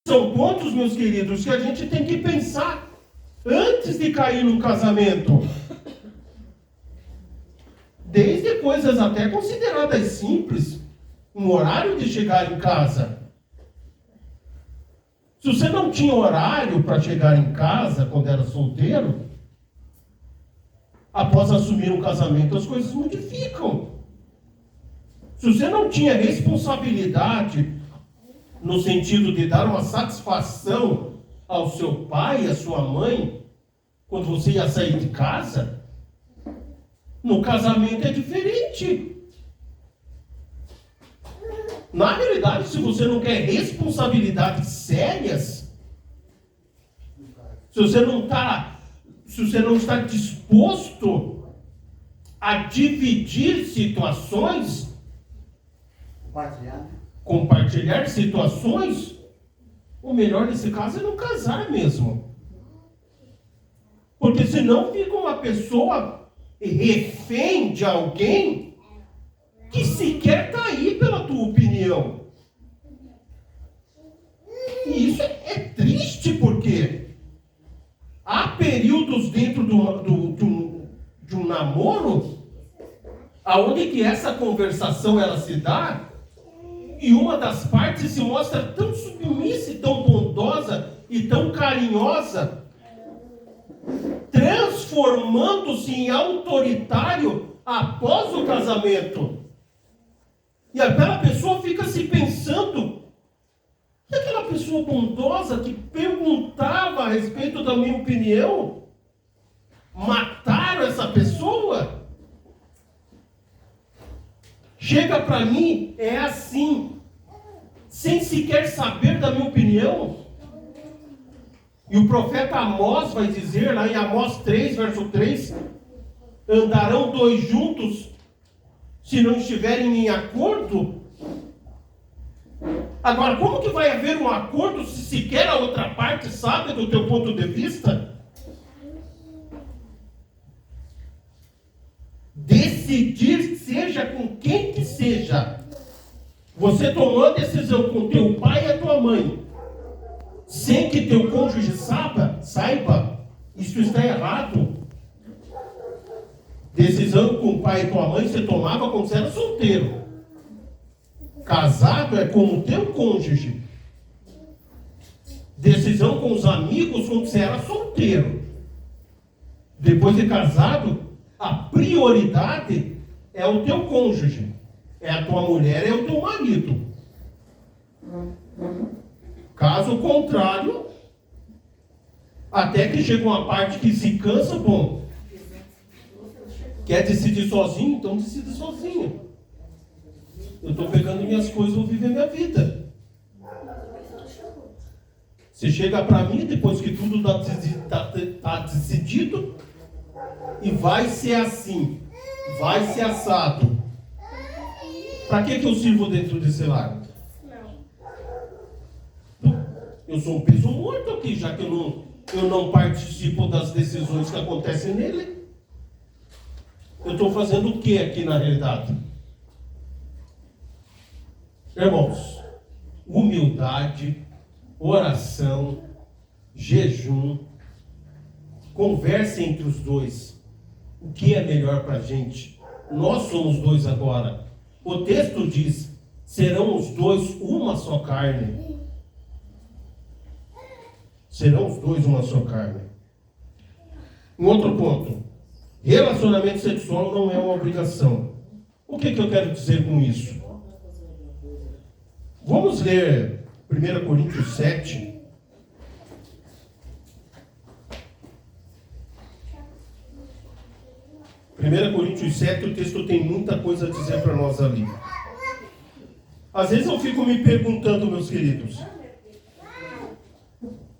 São pontos, meus queridos, que a gente tem que pensar antes de cair num casamento. Desde coisas até consideradas simples, um horário de chegar em casa. Se você não tinha horário para chegar em casa quando era solteiro, após assumir um casamento, as coisas modificam. Se você não tinha responsabilidade no sentido de dar uma satisfação ao seu pai, à sua mãe, quando você ia sair de casa, no casamento é diferente. Na realidade, se você não quer responsabilidades sérias, se você não está disposto a dividir situações, compartilhar situações, o melhor nesse caso é não casar mesmo. Porque senão fica uma pessoa refém de alguém que sequer está aí pela tua opinião. E isso é triste, porque há períodos dentro de um namoro aonde que essa conversação ela se dá e uma das partes se mostra tão submissa, e tão bondosa e tão carinhosa, transformando-se em autoritário após o casamento. E aquela pessoa fica se pensando, e aquela pessoa bondosa que perguntava a respeito da minha opinião, mataram essa pessoa? Chega para mim, é assim, sem sequer saber da minha opinião. E o profeta Amós vai dizer, lá em Amós 3, verso 3, andarão dois juntos, se não estiverem em acordo? Agora, como que vai haver um acordo se sequer a outra parte sabe do teu ponto de vista? Decidir, seja com quem que seja. Você tomou a decisão com teu pai e a tua mãe, sem que teu cônjuge saiba, isso está errado. Decisão com o pai e tua mãe você tomava quando você era solteiro. Casado é com o teu cônjuge. Decisão com os amigos quando você era solteiro. Depois de casado, a prioridade é o teu cônjuge. É a tua mulher, é o teu marido. Caso contrário, até que chega uma parte que se cansa, bom, quer decidir sozinho? Então decide sozinho. Eu estou pegando minhas coisas, vou viver minha vida. Você chega para mim, depois que tudo está decidido, e vai ser assim, vai ser assado. Para que eu sirvo dentro desse lar? Eu sou um peso morto aqui, já que eu não participo das decisões que acontecem nele. Eu estou fazendo o que aqui na realidade? Irmãos, humildade, oração, jejum, conversa entre os dois. O que é melhor para a gente? Nós somos dois agora. O texto diz, serão os dois uma só carne. Serão os dois uma só carne. Um outro ponto. Relacionamento sexual não é uma obrigação. O que eu quero dizer com isso? Vamos ler 1 Coríntios 7. 1 Coríntios 7, o texto tem muita coisa a dizer para nós ali. Às vezes eu fico me perguntando, meus queridos,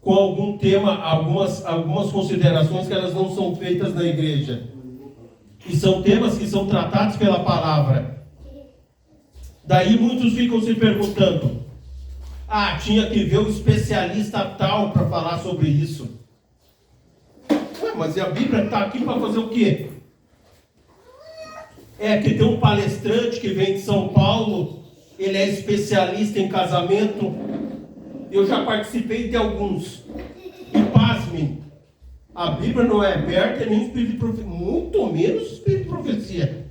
com algum tema, algumas considerações que elas não são feitas na igreja. E são temas que são tratados pela palavra. Daí muitos ficam se perguntando, tinha que ver o especialista tal para falar sobre isso. Mas a Bíblia está aqui para fazer o quê? É que tem um palestrante que vem de São Paulo, ele é especialista em casamento. Eu já participei de alguns. E pasmem, a Bíblia não é aberta nem espírito de profecia, muito menos espírito de profecia.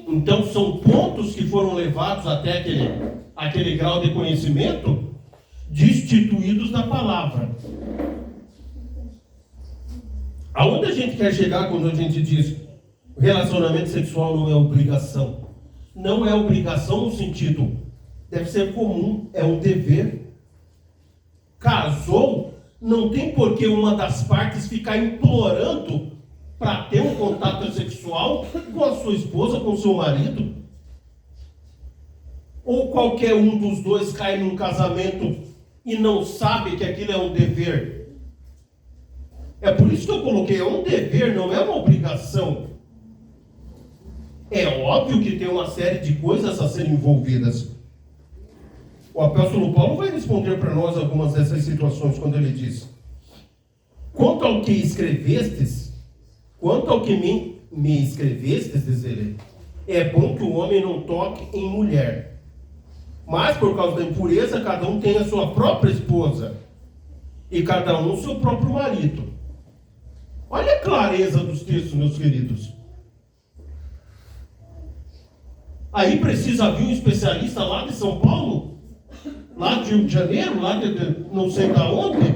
Então são pontos que foram levados até aquele grau de conhecimento, destituídos da palavra. Aonde a gente quer chegar quando a gente diz relacionamento sexual não é obrigação? Não é obrigação no sentido, deve ser comum, é um dever. Casou, não tem por que uma das partes ficar implorando para ter um contato sexual com a sua esposa, com o seu marido. Ou qualquer um dos dois cai num casamento e não sabe que aquilo é um dever. É por isso que eu coloquei, é um dever, não é uma obrigação. É óbvio que tem uma série de coisas a serem envolvidas. O apóstolo Paulo vai responder para nós algumas dessas situações quando ele diz: quanto ao que escrevestes, quanto ao que me escrevestes, diz ele, é bom que o homem não toque em mulher. Mas por causa da impureza, cada um tem a sua própria esposa, e cada um o seu próprio marido. Olha a clareza dos textos, meus queridos. Aí precisa vir um especialista lá de São Paulo, lá de Rio de Janeiro, lá de não sei da onde.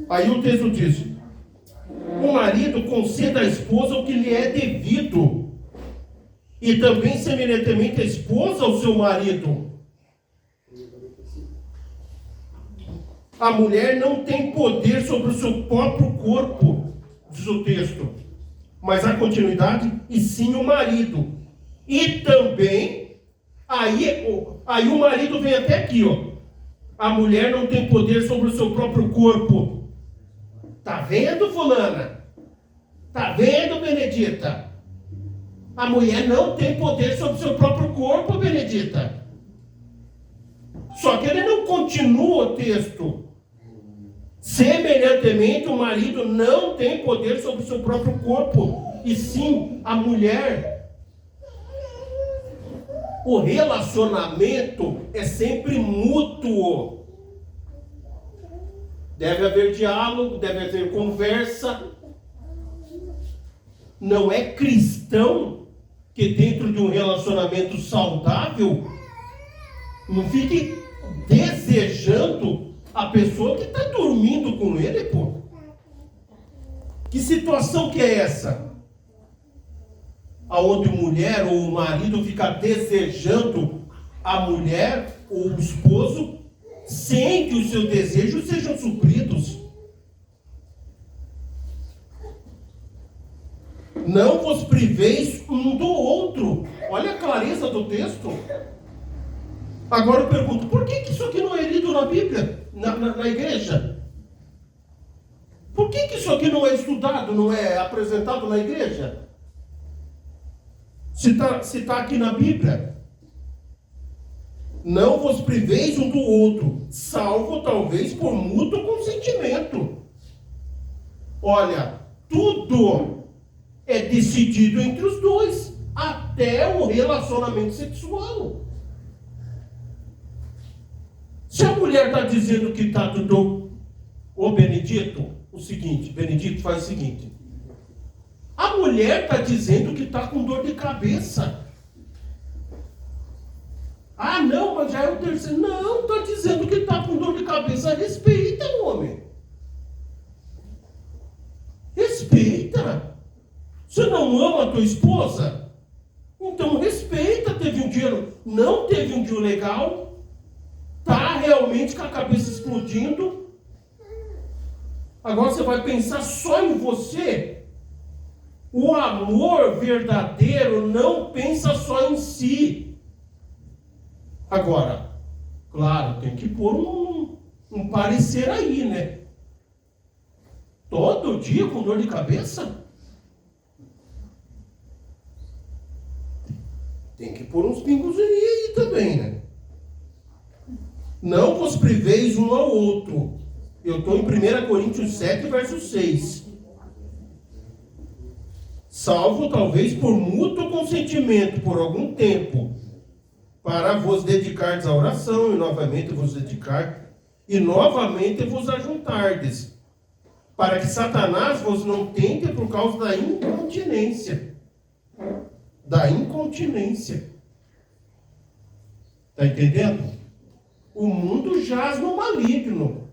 Aí o texto diz: o marido conceda à esposa o que lhe é devido, e também semelhantemente a esposa ao seu marido. A mulher não tem poder sobre o seu próprio corpo, diz o texto, mas a continuidade, e sim o marido. E também, aí o marido vem até aqui, ó. A mulher não tem poder sobre o seu próprio corpo. Tá vendo, fulana? Tá vendo, Benedita? A mulher não tem poder sobre o seu próprio corpo, Benedita. Só que ele não continua o texto. Semelhantemente, o marido não tem poder sobre o seu próprio corpo, e sim a mulher. O relacionamento é sempre mútuo. Deve haver diálogo, deve haver conversa. Não é cristão que dentro de um relacionamento saudável não fique desejando a pessoa que está dormindo com ele, pô. Que situação que é essa? Aonde mulher ou o marido fica desejando a mulher ou o esposo sem que os seus desejos sejam supridos. Não vos priveis um do outro. Olha a clareza do texto. Agora eu pergunto, por que isso aqui não é lido na Bíblia, na igreja? Por que isso aqui não é estudado, não é apresentado na igreja? Se tá aqui na Bíblia. Não vos priveis um do outro, salvo talvez por mútuo consentimento. Olha, tudo é decidido entre os dois, até o relacionamento sexual. Se a mulher está dizendo que está tudo... Ô Benedito, o seguinte, Benedito faz o seguinte. A mulher está dizendo que está com dor de cabeça. Ah, não, mas já é o terceiro. Não, está dizendo que está com dor de cabeça. Respeita, homem. Respeita. Você não ama a tua esposa? Então respeita. Teve um dia... Não teve um dia legal... Está realmente com a cabeça explodindo. Agora você vai pensar só em você. O amor verdadeiro não pensa só em si. Agora, claro, tem que pôr um parecer aí, né? Todo dia com dor de cabeça? Tem que pôr uns pingos aí também, né? Não vos priveis um ao outro. Eu estou em 1 Coríntios 7, verso 6. salvo talvez por mútuo consentimento, por algum tempo, para vos dedicardes à oração, e novamente vos ajuntardes, para que Satanás vos não tente por causa da incontinência. Da incontinência. Está entendendo? O mundo jaz no maligno.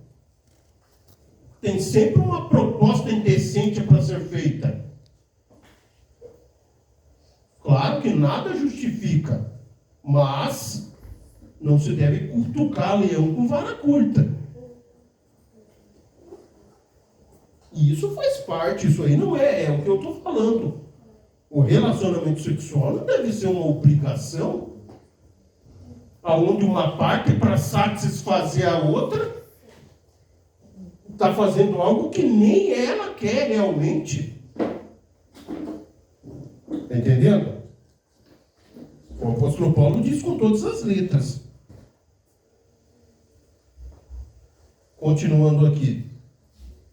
Tem sempre uma proposta indecente para ser feita. Claro que nada justifica, mas não se deve cutucar leão com vara curta. E isso faz parte, isso aí não é o que eu estou falando. O relacionamento sexual não deve ser uma obrigação, aonde uma parte, para satisfazer a outra, está fazendo algo que nem ela quer realmente. Está entendendo? O apóstolo Paulo diz com todas as letras. Continuando aqui.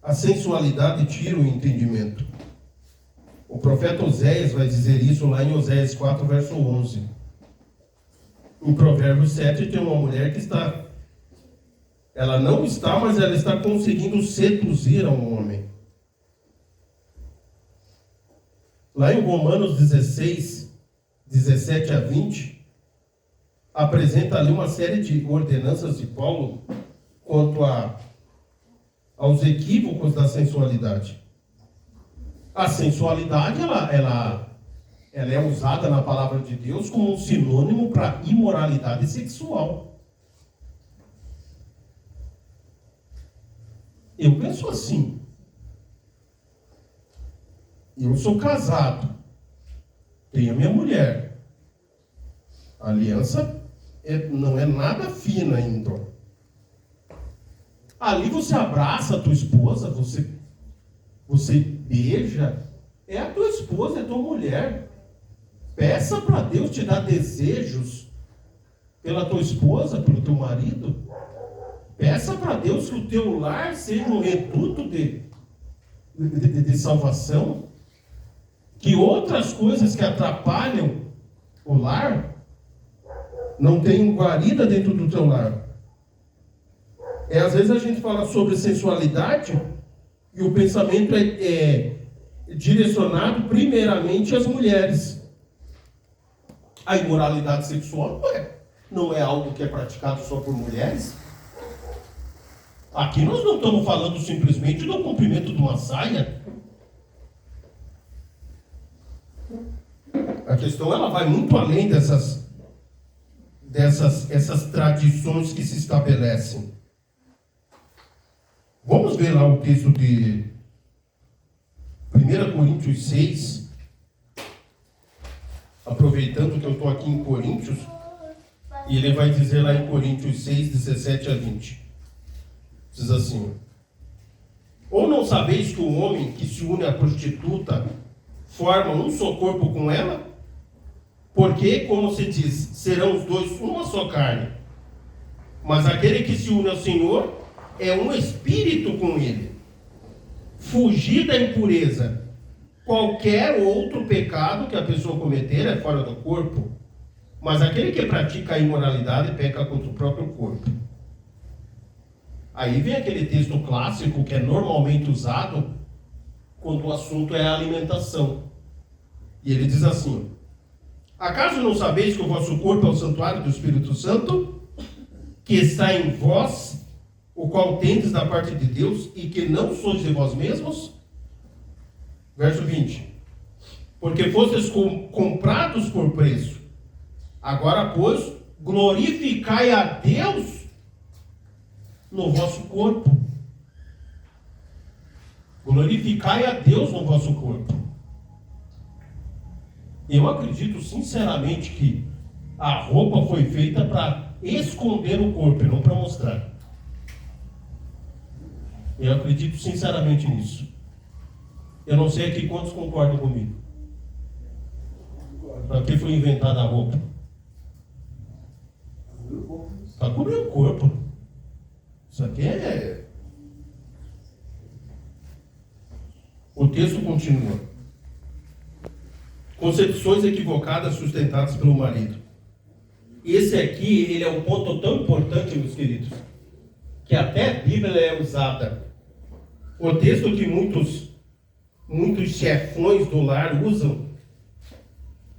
A sensualidade tira o entendimento. O profeta Oséias vai dizer isso lá em Oséias 4, verso 11. Em Provérbios 7 tem uma mulher que está... Ela não está, mas ela está conseguindo seduzir a um homem. Lá em Romanos 16, 17 a 20, apresenta ali uma série de ordenanças de Paulo quanto aos equívocos da sensualidade. A sensualidade, ela é usada na palavra de Deus como um sinônimo para imoralidade sexual. Eu penso assim. Eu sou casado. Tenho a minha mulher. A aliança não é nada fina ainda. Ali você abraça a tua esposa, você beija. É a tua esposa, é a tua mulher. Peça para Deus te dar desejos pela tua esposa, pelo teu marido. Peça para Deus que o teu lar seja um reduto de salvação. Que outras coisas que atrapalham o lar não tenham guarida dentro do teu lar. Às vezes a gente fala sobre sensualidade e o pensamento é direcionado primeiramente às mulheres. A imoralidade sexual não é algo que é praticado só por mulheres. Aqui nós não estamos falando simplesmente do comprimento de uma saia. A questão ela vai muito além dessas tradições que se estabelecem. Vamos ver lá o texto de 1 Coríntios 6. Aproveitando que eu estou aqui em Coríntios, e ele vai dizer lá em Coríntios 6, 17 a 20. Diz assim: ou não sabeis que o homem que se une à prostituta forma um só corpo com ela? Porque, como se diz, serão os dois uma só carne. Mas aquele que se une ao Senhor é um espírito com ele. Fugir da impureza. Qualquer outro pecado que a pessoa cometer é fora do corpo. Mas aquele que pratica a imoralidade peca contra o próprio corpo. Aí vem aquele texto clássico que é normalmente usado quando o assunto é a alimentação. E ele diz assim: acaso não sabeis que o vosso corpo é o santuário do Espírito Santo, que está em vós, o qual tendes da parte de Deus, e que não sois de vós mesmos? Verso 20. Porque fostes comprados por preço. Agora, pois, glorificai a Deus no vosso corpo. Glorificai a Deus no vosso corpo. Eu acredito sinceramente que a roupa foi feita para esconder o corpo e não para mostrar. Eu acredito sinceramente nisso. Eu não sei aqui quantos concordam comigo. Para que foi inventada a roupa? Para cobrir o corpo. Isso aqui é... O texto continua. Concepções equivocadas sustentadas pelo marido. Esse aqui, ele é um ponto tão importante, meus queridos, que até a Bíblia é usada. O texto que muitos chefões do lar usam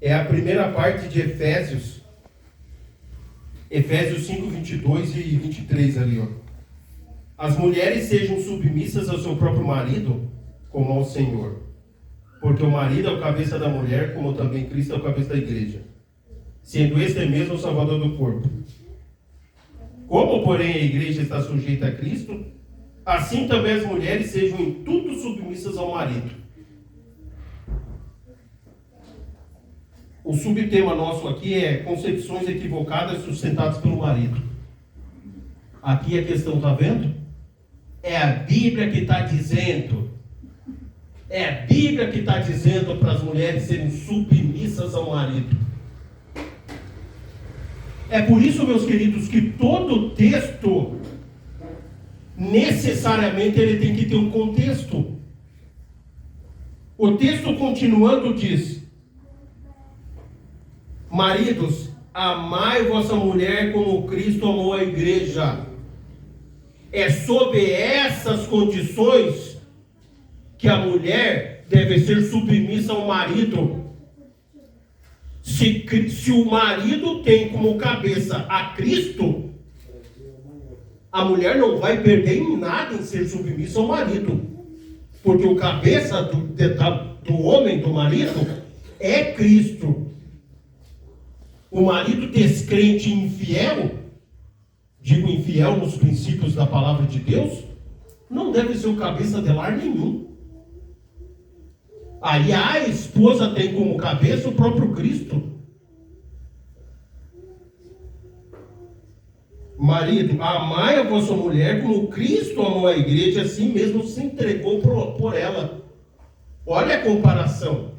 é a primeira parte de Efésios 5, 22 e 23 ali, ó. As mulheres sejam submissas ao seu próprio marido, como ao Senhor. Porque o marido é o cabeça da mulher, como também Cristo é o cabeça da igreja, sendo este mesmo o Salvador do corpo. Como, porém, a igreja está sujeita a Cristo, assim também as mulheres sejam em tudo submissas ao marido. O subtema nosso aqui é concepções equivocadas sustentadas pelo marido. Aqui a questão, está vendo? É a Bíblia que está dizendo. É a Bíblia que está dizendo para as mulheres serem submissas ao marido. É por isso, meus queridos, que todo texto, necessariamente, ele tem que ter um contexto. O texto, continuando, diz: maridos, amai vossa mulher como Cristo amou a igreja. É sob essas condições que a mulher deve ser submissa ao marido. Se o marido tem como cabeça a Cristo, a mulher não vai perder em nada em ser submissa ao marido. Porque o cabeça do homem, do marido, é Cristo. O marido descrente e infiel, digo infiel nos princípios da palavra de Deus, não deve ser o cabeça de lar nenhum. Aí a esposa tem como cabeça o próprio Cristo. Marido, amai a vossa mulher como Cristo amou a igreja, assim mesmo se entregou por ela. Olha a comparação.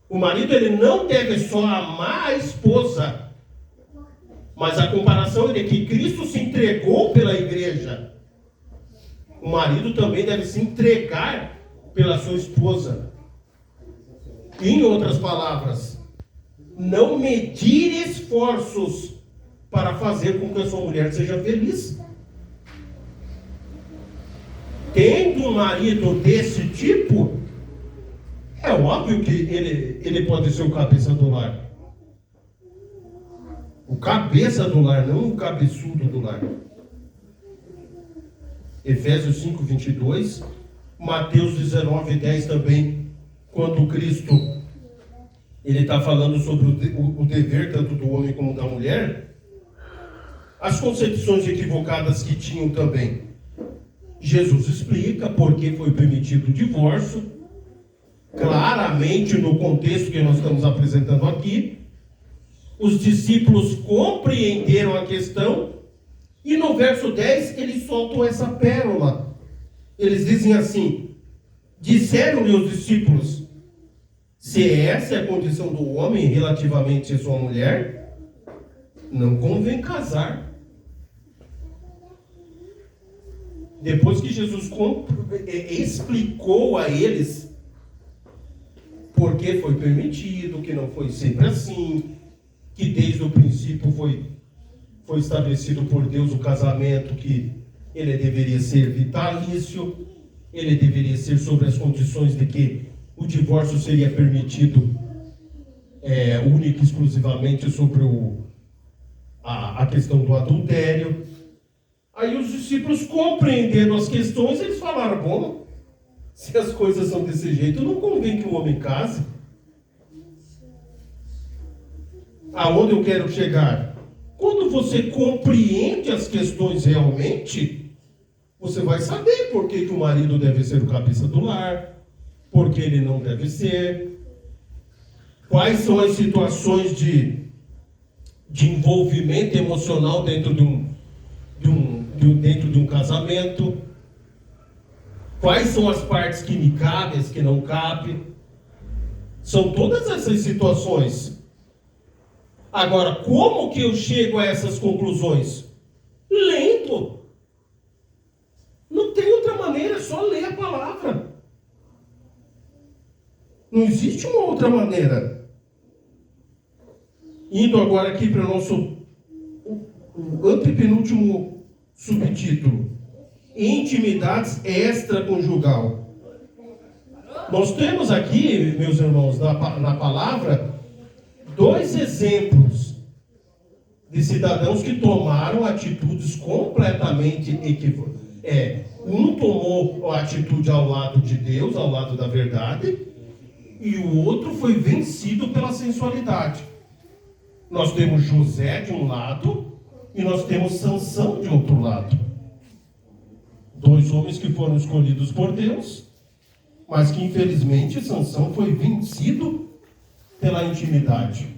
O marido, ele não deve só amar a esposa, mas a comparação é que Cristo se entregou pela igreja. O marido também deve se entregar pela sua esposa. Em outras palavras, não medir esforços para fazer com que a sua mulher seja feliz. Tendo um marido desse tipo, é óbvio que ele pode ser o cabeça do lar. O cabeça do lar, não o cabeçudo do lar. Efésios 5, 22, Mateus 19, 10 também, quando Cristo ele está falando sobre o dever tanto do homem como da mulher, as concepções equivocadas que tinham também. Jesus explica por que foi permitido o divórcio, claramente no contexto que nós estamos apresentando aqui. Os discípulos compreenderam a questão e no verso 10 eles soltam essa pérola. Eles dizem assim: disseram-lhe os discípulos, se essa é a condição do homem relativamente à sua mulher, não convém casar. Depois que Jesus explicou a eles por que foi permitido, que não foi sempre assim, que desde o princípio foi estabelecido por Deus o casamento, que ele deveria ser vitalício, ele deveria ser sobre as condições de que o divórcio seria permitido única e exclusivamente sobre a questão do adultério. Aí os discípulos, compreendendo as questões, eles falaram: bom, se as coisas são desse jeito, não convém que o homem case. Aonde eu quero chegar? Quando você compreende as questões realmente, você vai saber por que o marido deve ser o cabeça do lar, por que ele não deve ser, quais são as situações de envolvimento emocional dentro de um casamento, quais são as partes que me cabem, as que não cabem. São todas essas situações. Agora, como que eu chego a essas conclusões? Lendo. Não tem outra maneira, é só ler a palavra. Não existe uma outra maneira. Indo agora aqui para o nosso antepenúltimo subtítulo. Intimidades extraconjugal. Nós temos aqui, meus irmãos, na palavra, 2 exemplos de cidadãos que tomaram atitudes completamente equivocadas. Um tomou a atitude ao lado de Deus, ao lado da verdade, e o outro foi vencido pela sensualidade. Nós temos José de um lado e nós temos Sansão de outro lado. 2 homens que foram escolhidos por Deus, mas que infelizmente Sansão foi vencido pela intimidade.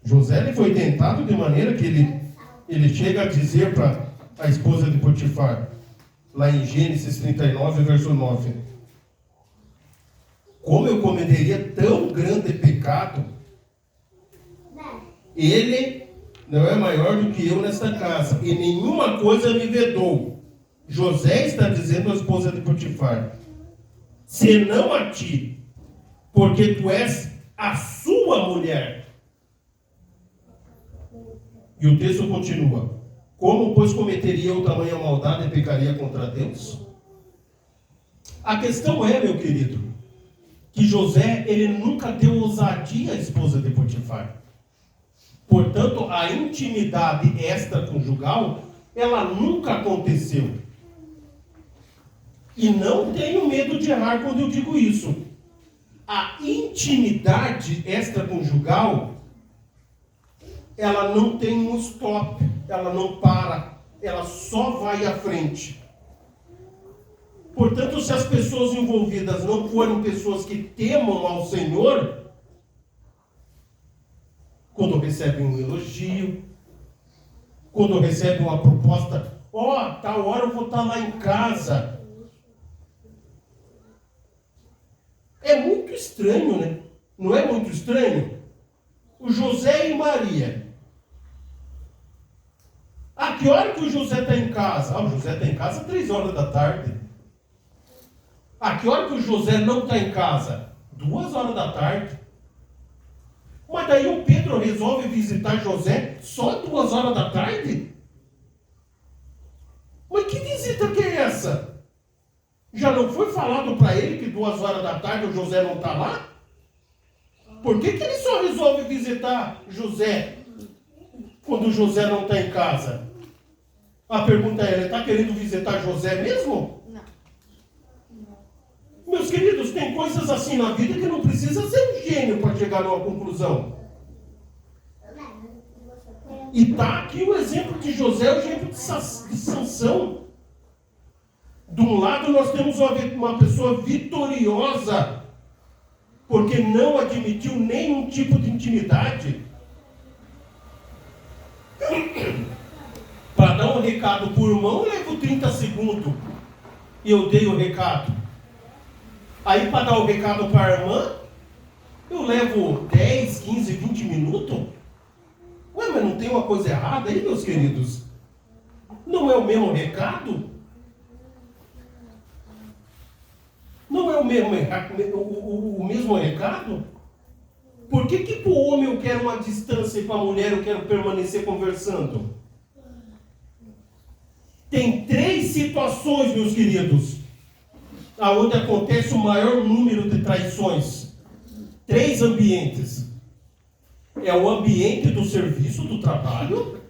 José ele foi tentado de maneira que ele chega a dizer para a esposa de Potifar, lá em Gênesis 39, verso 9: como eu cometeria tão grande pecado, ele não é maior do que eu nesta casa, e nenhuma coisa me vedou. José está dizendo à esposa de Potifar: senão a ti, porque tu és a sua mulher. E o texto continua: como, pois, cometeria eu tamanha maldade e pecaria contra Deus? A questão é, meu querido, que José, ele nunca deu ousadia à esposa de Potifar. Portanto, a intimidade extraconjugal, ela nunca aconteceu. E não tenho medo de errar quando eu digo isso. A intimidade extraconjugal, ela não tem um stop, ela não para, ela só vai à frente. Portanto, se as pessoas envolvidas não forem pessoas que temam ao Senhor, quando recebem um elogio, quando recebem uma proposta, tal hora eu vou estar lá em casa. É muito estranho, né? Não é muito estranho? O José e Maria. A que hora que o José está em casa? O José está em casa 3 horas da tarde. A que hora que o José não está em casa? 2 horas da tarde. Mas daí o Pedro resolve visitar José só 2 horas da tarde? Mas que visita que é essa? Já não foi falado para ele que 2 horas da tarde o José não está lá? Por que ele só resolve visitar José quando José não está em casa? A pergunta é, ele está querendo visitar José mesmo? Não. Meus queridos, tem coisas assim na vida que não precisa ser um gênio para chegar numa conclusão. E está aqui o exemplo de José, o exemplo de Sansão. De um lado nós temos uma pessoa vitoriosa, porque não admitiu nenhum tipo de intimidade. Para dar um recado por mão, eu levo 30 segundos e eu dei o recado. Aí para dar o recado para a irmã, eu levo 10, 15, 20 minutos. Ué, mas não tem uma coisa errada aí, meus queridos? Não é o mesmo recado? Não é o mesmo recado? Por que para o homem eu quero uma distância e para a mulher eu quero permanecer conversando? Tem 3 situações, meus queridos, onde acontece o maior número de traições. 3 ambientes. É o ambiente do serviço, do trabalho.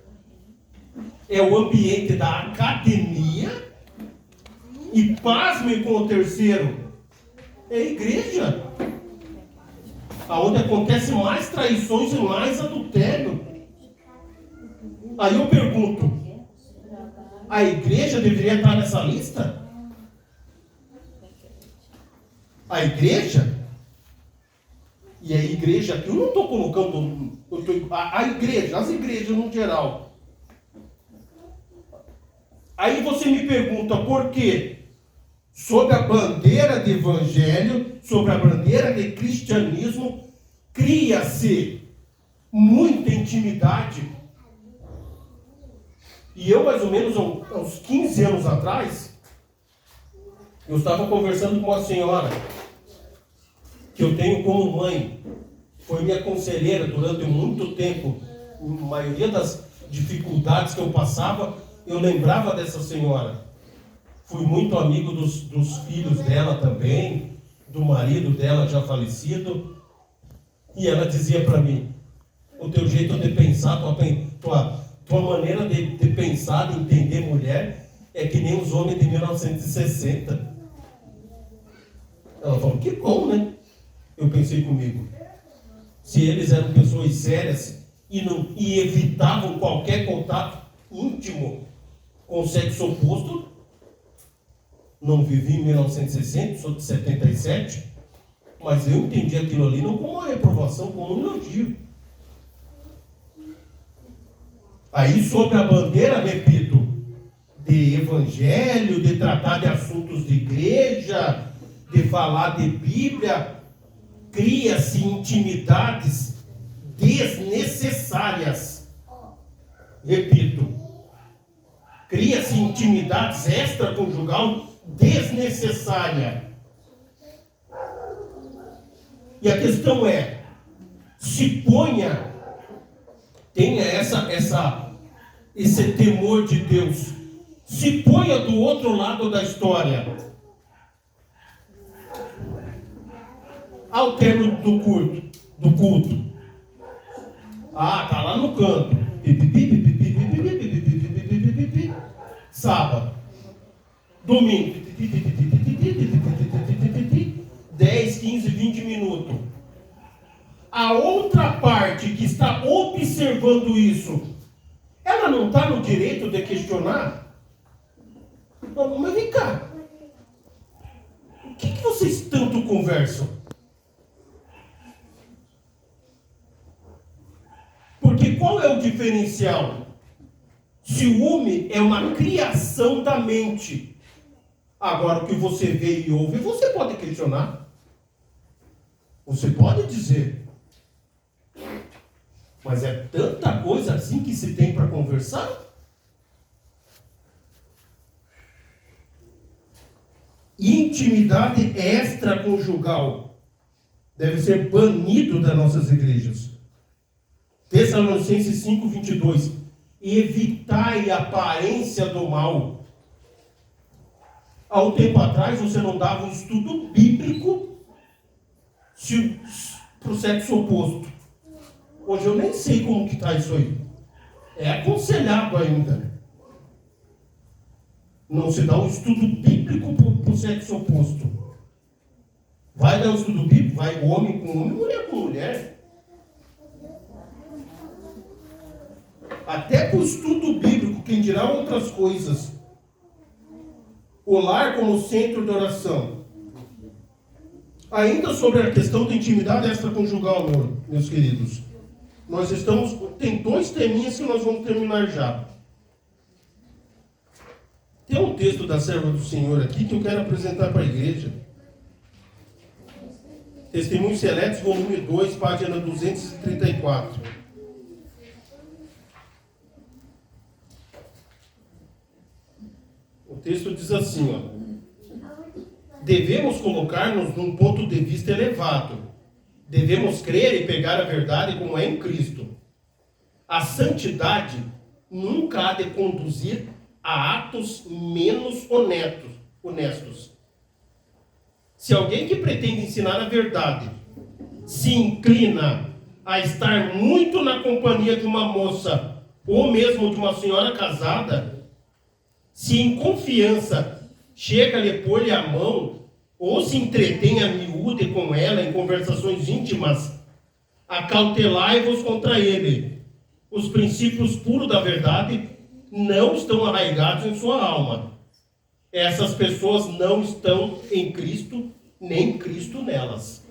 É o ambiente da academia. E pasme com o terceiro. É a igreja. Onde acontece mais traições e mais adultério. Aí eu pergunto, a igreja deveria estar nessa lista? A igreja? E a igreja aqui, eu não estou colocando a igreja, as igrejas no geral. Aí você me pergunta por quê? Sob a bandeira de evangelho, sob a bandeira de cristianismo, cria-se muita intimidade. E eu, mais ou menos, há uns 15 anos atrás, eu estava conversando com uma senhora que eu tenho como mãe, foi minha conselheira durante muito tempo, a maioria das dificuldades que eu passava, eu lembrava dessa senhora. Fui muito amigo dos filhos dela também, do marido dela já falecido, e ela dizia para mim: o teu jeito de pensar, tua maneira de pensar, de entender mulher, é que nem os homens de 1960. Ela falou: que bom, né? Eu pensei comigo, se eles eram pessoas sérias e evitavam qualquer contato íntimo com o sexo oposto, não vivi em 1960, sou de 77, mas eu entendi aquilo ali não como uma reprovação, como um elogio. Aí, sob a bandeira, repito, de evangelho, de tratar de assuntos de igreja, de falar de Bíblia, cria-se intimidades desnecessárias. Repito, cria-se intimidades extraconjugal desnecessária. E a questão é, tenha esse temor de Deus, se ponha do outro lado da história. Ao término do culto. Tá lá no canto. Sábado. Domingo. 10, 15, 20 minutos. A outra parte que está observando isso, ela não está no direito de questionar? Mas vem cá. O que vocês tanto conversam? Porque qual é o diferencial? Ciúme é uma criação da mente. Agora, o que você vê e ouve, você pode questionar. Você pode dizer. Mas é tanta coisa assim que se tem para conversar? Intimidade extraconjugal deve ser banido das nossas igrejas. Tessalonicenses 5:22. Evitai a aparência do mal. Há um tempo atrás você não dava um estudo bíblico para o sexo oposto. Hoje eu nem sei como que está isso aí. É aconselhado ainda. Não se dá um estudo bíblico para o sexo oposto. Vai dar um estudo bíblico? Vai homem com homem, mulher com mulher. Até para o estudo bíblico, quem dirá outras coisas. O lar como centro de oração. Ainda sobre a questão da intimidade extraconjugal, meus queridos. Tem 2 teminhas que nós vamos terminar já. Tem um texto da serva do Senhor aqui que eu quero apresentar para a igreja. Testemunhos Seletos, volume 2, página 234. O texto diz assim, devemos colocar-nos num ponto de vista elevado. Devemos crer e pegar a verdade como é em Cristo. A santidade nunca há de conduzir a atos menos honestos. Se alguém que pretende ensinar a verdade se inclina a estar muito na companhia de uma moça ou mesmo de uma senhora casada, se em confiança chega a lhe pôr-lhe a mão ou se entretém a miúde com ela em conversações íntimas, acautelai-vos contra ele. Os princípios puros da verdade não estão arraigados em sua alma. Essas pessoas não estão em Cristo, nem Cristo nelas.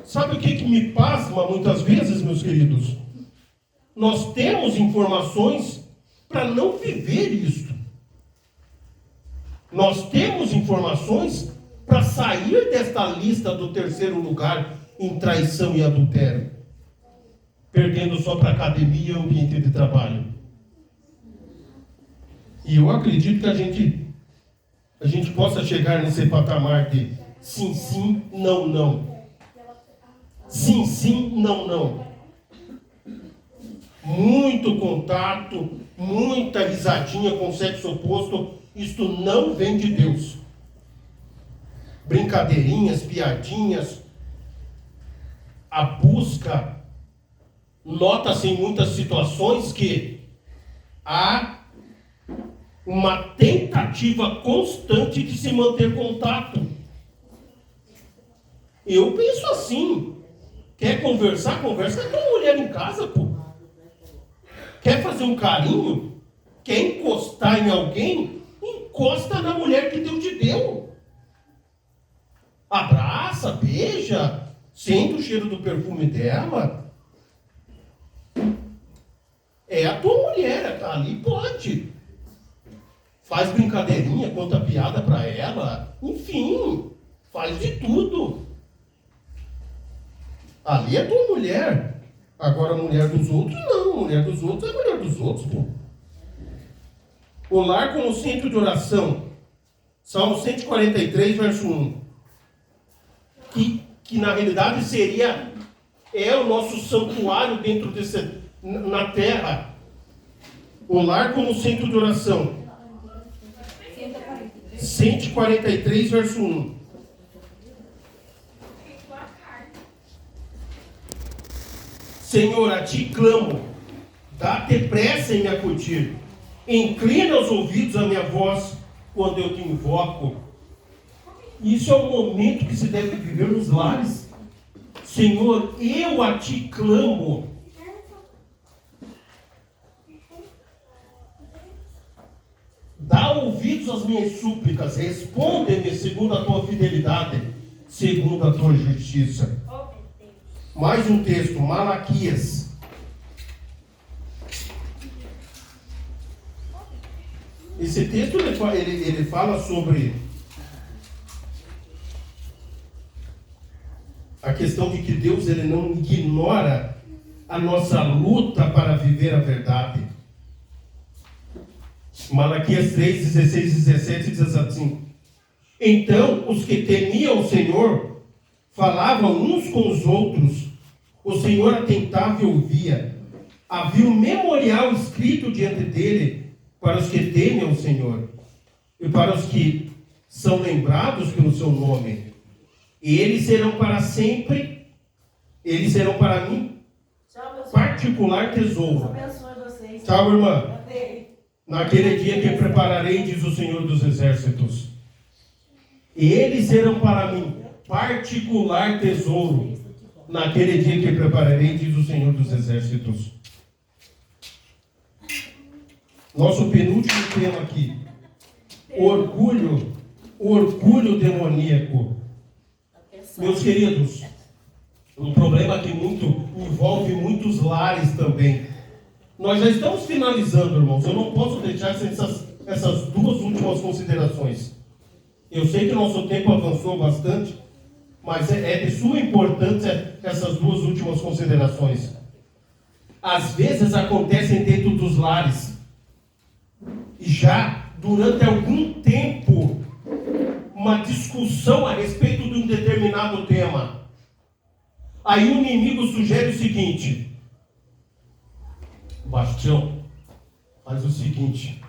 Sabe o que me pasma muitas vezes, meus queridos? Nós temos informações para não viver isto. Nós temos informações para sair desta lista do 3º lugar em traição e adultério, perdendo só para academia e ambiente de trabalho. E eu acredito que a gente possa chegar nesse patamar sim, sim, não, não. Sim, sim, não, não. Muito contato, muita risadinha com o sexo oposto, isto não vem de Deus. Brincadeirinhas, piadinhas, a busca, nota-se em muitas situações que há uma tentativa constante de se manter contato. Eu penso assim, quer conversar, conversa com a mulher em casa, pô. Quer fazer um carinho? Quer encostar em alguém? Encosta na mulher que Deus te deu. Abraça, beija, sente o cheiro do perfume dela. É a tua mulher, ali pode. Faz brincadeirinha, conta piada pra ela. Enfim, faz de tudo. Ali é tua mulher. Agora a mulher dos outros, não. A mulher dos outros é a mulher dos outros, pô. O lar como centro de oração. Salmo 143, verso 1. Que na realidade é o nosso santuário dentro na terra. O lar como centro de oração. 143, verso 1. Senhor, a ti clamo, dá-te pressa em me acudir. Inclina os ouvidos à minha voz quando eu te invoco. Isso é o momento que se deve viver nos lares. Senhor, eu a ti clamo. Dá ouvidos às minhas súplicas, responde-me segundo a tua fidelidade, segundo a tua justiça. Mais um texto, Malaquias. Esse texto ele fala sobre a questão de que Deus ele não ignora a nossa luta para viver a verdade. Malaquias 3, 16 e 17 diz assim: Então os que temiam o Senhor falavam uns com os outros, o Senhor atentava e ouvia. Havia um memorial escrito diante dele para os que temem ao Senhor e para os que são lembrados pelo seu nome. E eles serão para sempre, eles serão para mim particular tesouro. Tchau, irmã. Naquele dia que prepararei, diz o Senhor dos Exércitos. E eles serão para mim particular tesouro. Naquele dia que prepararei, diz o Senhor dos Exércitos. Nosso penúltimo tema aqui. Orgulho demoníaco. Meus queridos, um problema que envolve muitos lares também. Nós já estamos finalizando, irmãos. Eu não posso deixar essas duas últimas considerações. Eu sei que nosso tempo avançou bastante, mas é de suma importância essas duas últimas considerações. Às vezes acontecem dentro dos lares, e já durante algum tempo, uma discussão a respeito de um determinado tema. Aí o inimigo sugere o seguinte: Bastião, faz o seguinte,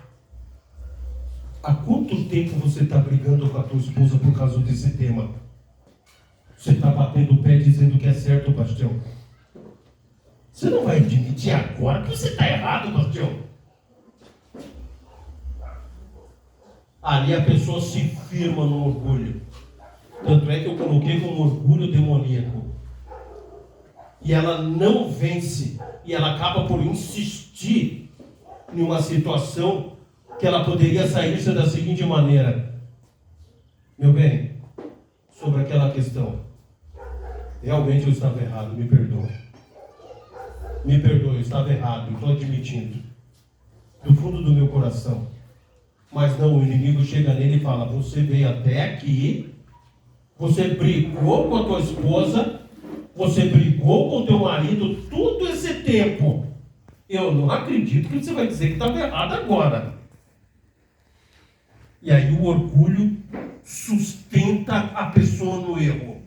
há quanto tempo você está brigando com a tua esposa por causa desse tema? Você está batendo o pé dizendo que é certo, Bastião. Você não vai admitir agora que você está errado, Bastião. Ali a pessoa se firma no orgulho. Tanto é que eu coloquei como orgulho demoníaco. E ela não vence. E ela acaba por insistir em uma situação que ela poderia sair-se da seguinte maneira: meu bem, sobre aquela questão, realmente eu estava errado, me perdoa. Me perdoa, eu estava errado, estou admitindo. Do fundo do meu coração. Mas não, o inimigo chega nele e fala: você veio até aqui, você brigou com a tua esposa, você brigou com o teu marido todo esse tempo. Eu não acredito que você vai dizer que estava errado agora. E aí o orgulho sustenta a pessoa no erro.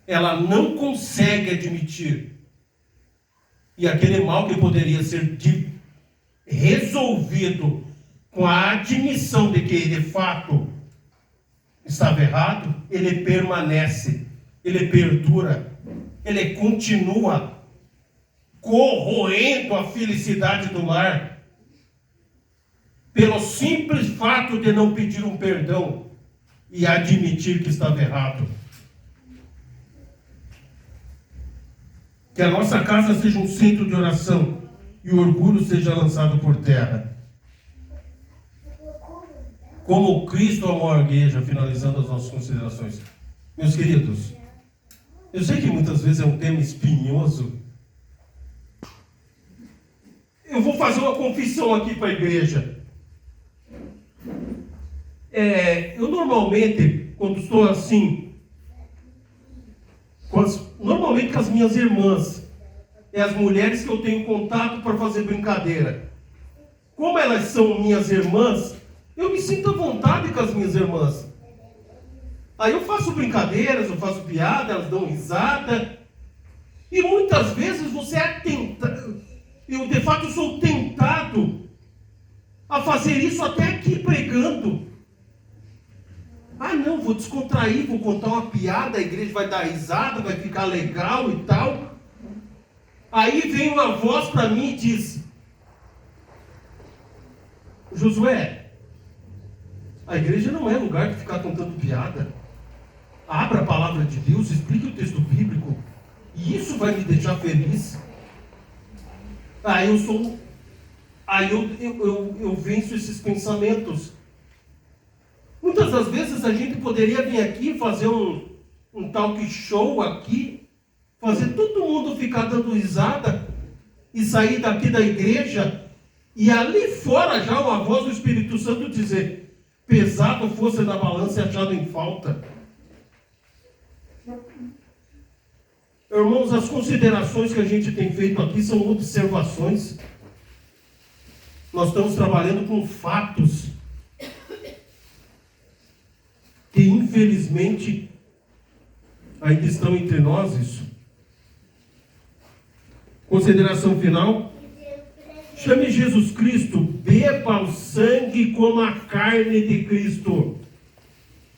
Ela não consegue admitir. E aquele mal que poderia ser resolvido com a admissão de que de fato estava errado, ele permanece, ele perdura, ele continua corroendo a felicidade do lar, pelo simples fato de não pedir um perdão e admitir que estava errado. Que a nossa casa seja um centro de oração e o orgulho seja lançado por terra. Como Cristo amou a igreja, finalizando as nossas considerações. Meus queridos, eu sei que muitas vezes é um tema espinhoso. Eu vou fazer uma confissão aqui para a igreja. Eu normalmente, quando estou assim, normalmente com as minhas irmãs, as mulheres que eu tenho contato para fazer brincadeira. Como elas são minhas irmãs, eu me sinto à vontade com as minhas irmãs. Aí eu faço brincadeiras, eu faço piada, elas dão risada. E muitas vezes você é tentado, eu de fato sou tentado a fazer isso até aqui pregando. Ah não, vou descontrair, vou contar uma piada, a igreja vai dar risada, vai ficar legal e tal. Aí vem uma voz para mim e diz: Josué, a igreja não é lugar de ficar contando piada. Abra a palavra de Deus, explique o texto bíblico, e isso vai me deixar feliz. Aí eu venço esses pensamentos. Muitas das vezes a gente poderia vir aqui fazer um talk show aqui, fazer todo mundo ficar dando risada e sair daqui da igreja e ali fora já uma voz do Espírito Santo dizer: pesado fosse na balança e achado em falta. Irmãos, as considerações que a gente tem feito aqui são observações. Nós estamos trabalhando com fatos que infelizmente ainda estão entre nós. Isso. Consideração final: chame Jesus Cristo, beba o sangue como a carne de Cristo.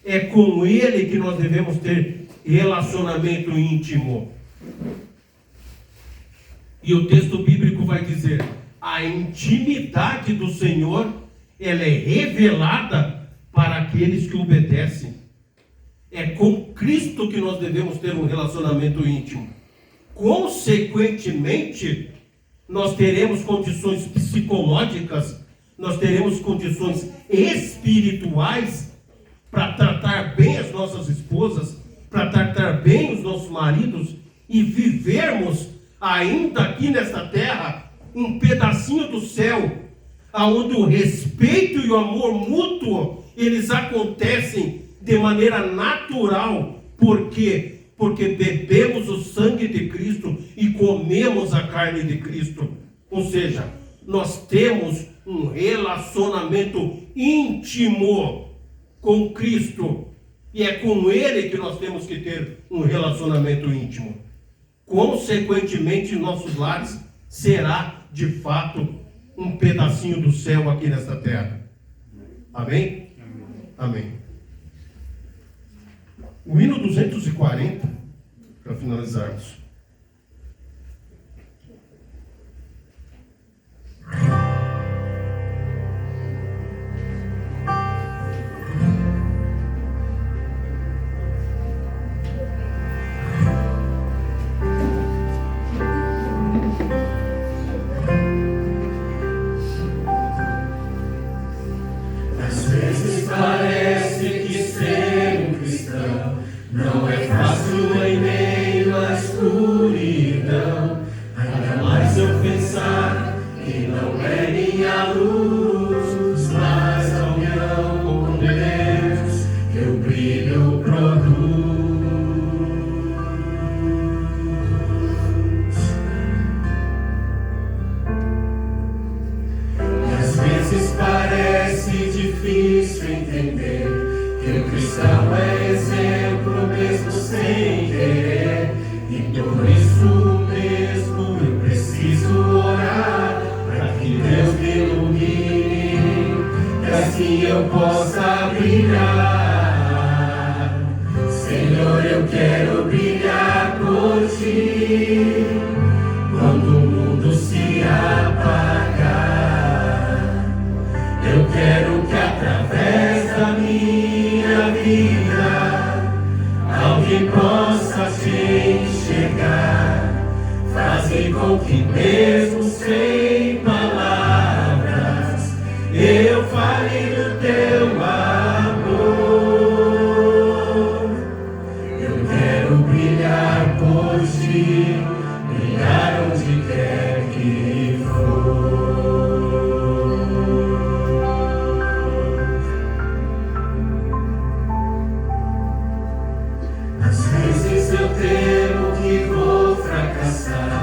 É com Ele que nós devemos ter relacionamento íntimo. E o texto bíblico vai dizer: a intimidade do Senhor, ela é revelada para aqueles que obedecem. É com Cristo que nós devemos ter um relacionamento íntimo. Consequentemente, nós teremos condições psicológicas, nós teremos condições espirituais para tratar bem as nossas esposas, para tratar bem os nossos maridos e vivermos ainda aqui nesta terra um pedacinho do céu, onde o respeito e o amor mútuo eles acontecem de maneira natural. Por quê? Porque bebemos o sangue de Cristo e comemos a carne de Cristo. Ou seja, nós temos um relacionamento íntimo com Cristo. E é com Ele que nós temos que ter um relacionamento íntimo. Consequentemente, nossos lares será, de fato, um pedacinho do céu aqui nesta terra. Amém? Amém. O hino 240, para finalizarmos. Parece difícil entender assim eu possa brilhar. Senhor, eu quero brilhar por ti. Quando o mundo se apagar, eu quero que através da minha vida alguém possa te enxergar. Faze com que mesmo sem palavras eu fale do teu amor. Eu quero brilhar por ti, brilhar onde quer que for. Às vezes eu temo que vou fracassar,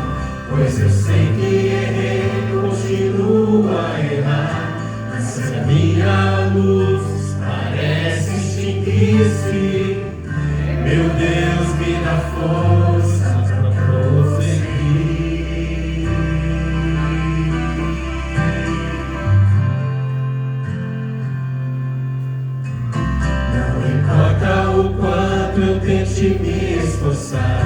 pois eu sei que errei, continuo a errar. Mas se a minha luz parece extinguir-se, meu Deus me dá força para prosseguir. Não importa o quanto eu tente me esforçar,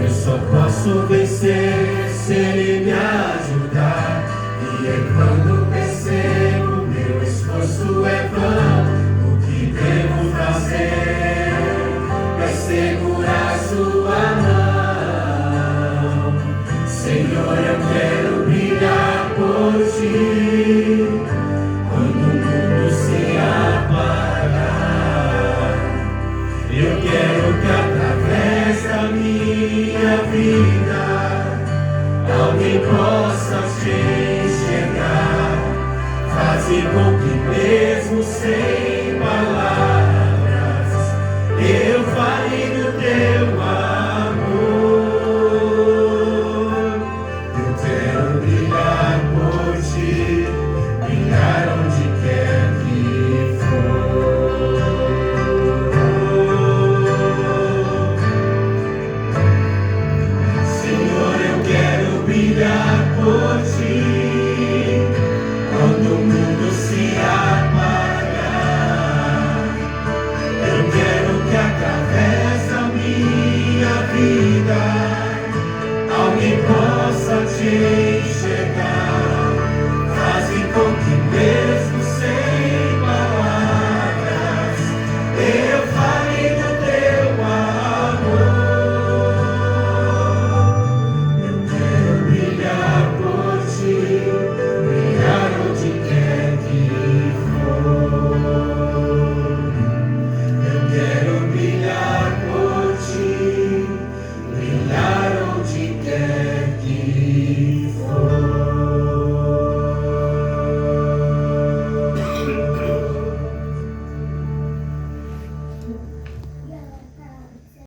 eu só posso vencer se Ele me ajudar. E é quando percebo meu esforço é vão, o que devo fazer é segurar sua